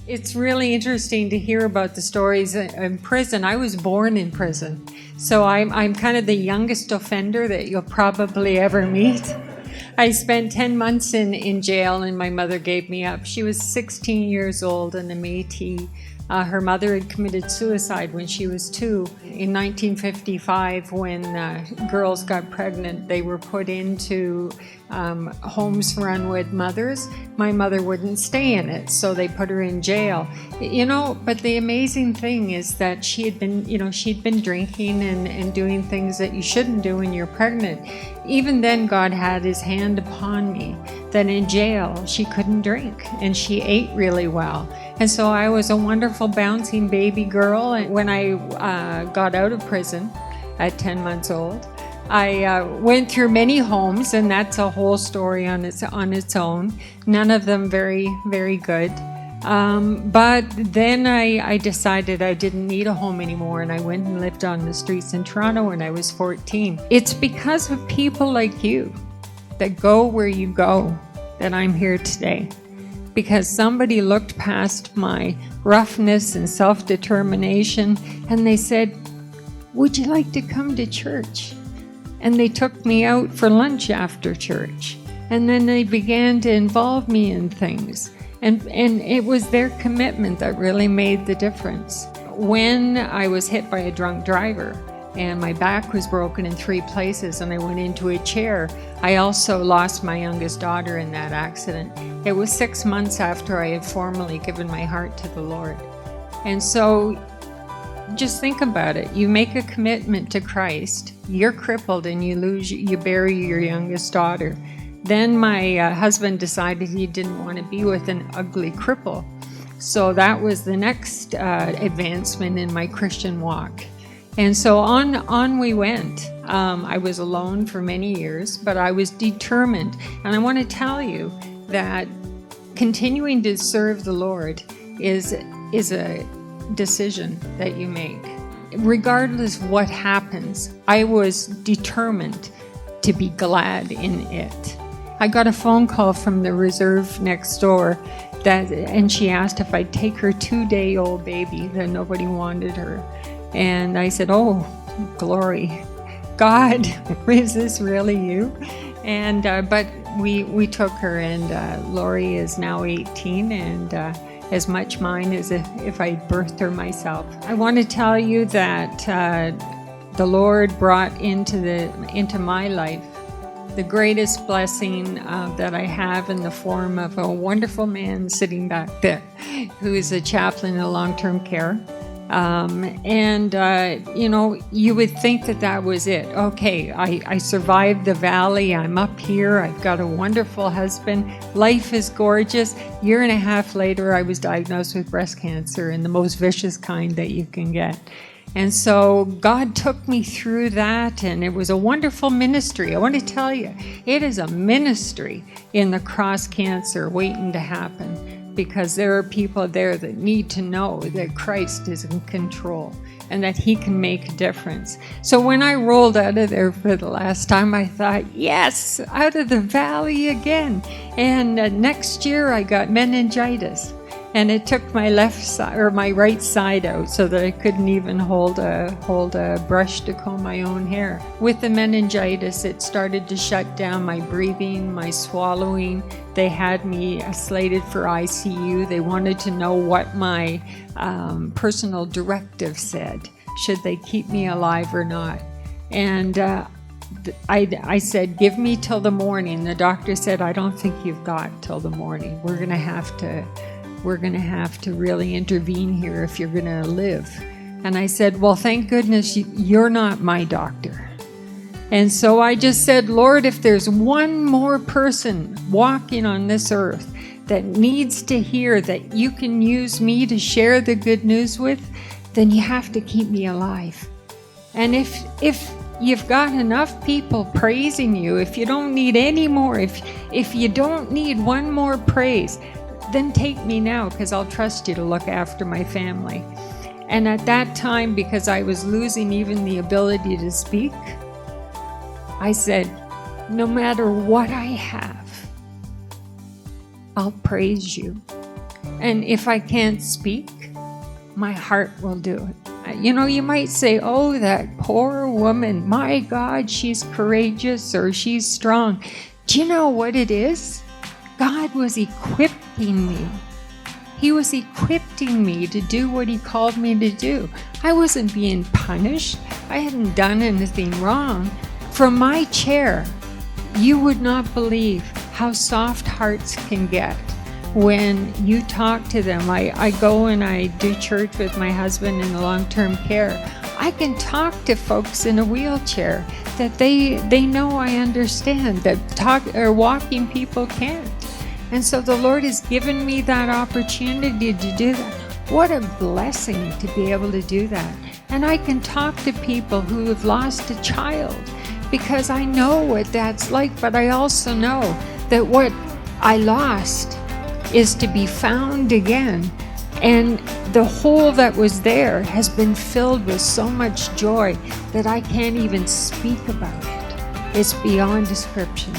It's really interesting to hear about the stories in prison. I was born in prison, so I'm kind of the youngest offender that you'll probably ever meet. I spent 10 months in jail, and my mother gave me up. She was 16 years old and a Métis. Her mother had committed suicide when she was 2. In 1955, when girls got pregnant, they were put into homes for unwed mothers. My mother wouldn't stay in it, so they put her in jail. But the amazing thing is that she'd been drinking and doing things that you shouldn't do when you're pregnant. Even then, God had his hand upon me, that in jail she couldn't drink and she ate really well. And so I was a wonderful bouncing baby girl. And when I got out of prison at 10 months old, I went through many homes, and that's a whole story on its own. None of them very, very good. But then I decided I didn't need a home anymore, and I went and lived on the streets in Toronto when I was 14. It's because of people like you that go where you go that I'm here today. Because somebody looked past my roughness and self-determination, and they said, "Would you like to come to church?" And they took me out for lunch after church. And then they began to involve me in things. And it was their commitment that really made the difference. When I was hit by a drunk driver, and my back was broken in 3 places, and I went into a chair, I also lost my youngest daughter in that accident. It was 6 months after I had formally given my heart to the Lord. And so just think about it. You make a commitment to Christ, you're crippled, and you bury your youngest daughter. Then my husband decided he didn't want to be with an ugly cripple. So that was the next advancement in my Christian walk. And so on we went. I was alone for many years, but I was determined. And I want to tell you that continuing to serve the Lord is a decision that you make. Regardless what happens, I was determined to be glad in it. I got a phone call from the reserve next door, and she asked if I'd take her 2-day-old baby, that nobody wanted her. And I said, "Oh, glory. God, is this really you?" And but we took her, and Lori is now 18 and as much mine as if I birthed her myself. I want to tell you that the Lord brought into my life the greatest blessing that I have in the form of a wonderful man sitting back there who is a chaplain in long-term care. You would think that was it. Okay, I survived the valley. I'm up here. I've got a wonderful husband. Life is gorgeous. 1.5 years later, I was diagnosed with breast cancer, and the most vicious kind that you can get. And so God took me through that, and it was a wonderful ministry. I want to tell you, it is a ministry in the cross cancer waiting to happen, because there are people there that need to know that Christ is in control and that he can make a difference. So when I rolled out of there for the last time, I thought, yes, out of the valley again. And next year I got meningitis, and it took my left side or my right side out so that I couldn't even hold a brush to comb my own hair. With the meningitis, it started to shut down my breathing, my swallowing. They had me slated for ICU. They wanted to know what my personal directive said. Should they keep me alive or not? And I said, give me till the morning. The doctor said, I don't think you've got till the morning. We're going to have to really intervene here if you're going to live. And I said, well, thank goodness you're not my doctor. And so I just said, Lord, if there's one more person walking on this earth that needs to hear that you can use me to share the good news with, then you have to keep me alive. And if you've got enough people praising you, if you don't need any more, if you don't need one more praise, then take me now, because I'll trust you to look after my family. And at that time, because I was losing even the ability to speak, I said, no matter what I have, I'll praise you. And if I can't speak, my heart will do it. You know, you might say, oh, that poor woman, my God, she's courageous or she's strong. Do you know what it is? God was equipping me. He was equipping me to do what he called me to do. I wasn't being punished. I hadn't done anything wrong. From my chair, you would not believe how soft hearts can get when you talk to them. I go and I do church with my husband in long-term care. I can talk to folks in a wheelchair that they know I understand, that walking people can't. And so the Lord has given me that opportunity to do that. What a blessing to be able to do that. And I can talk to people who have lost a child because I know what that's like, but I also know that what I lost is to be found again. And the hole that was there has been filled with so much joy that I can't even speak about it. It's beyond description.